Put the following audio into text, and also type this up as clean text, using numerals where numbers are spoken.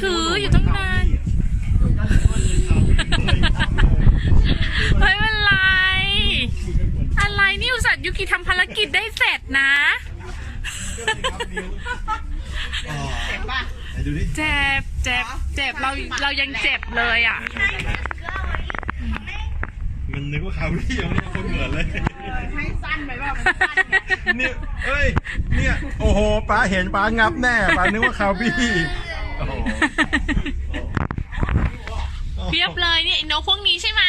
ถืออยู่ตั้งนานไม่เป็นไรอะไรนี่อุตส่าห์ยุกิทำภารกิจได้เสร็จนะเจ็บเรายังเจ็บเลยอ่ะมันนึกว่าคาวี่ยังไม่คนเหมือนเลยให้สั้นไปว่ามันสั้นเนี่ยเอ้ยเนี่ยโอ้โหป้าเห็นป้างับแน่ป้านึกว่าคาวี่เพียบเลยนี่นกพวกนี้ใช่ไหม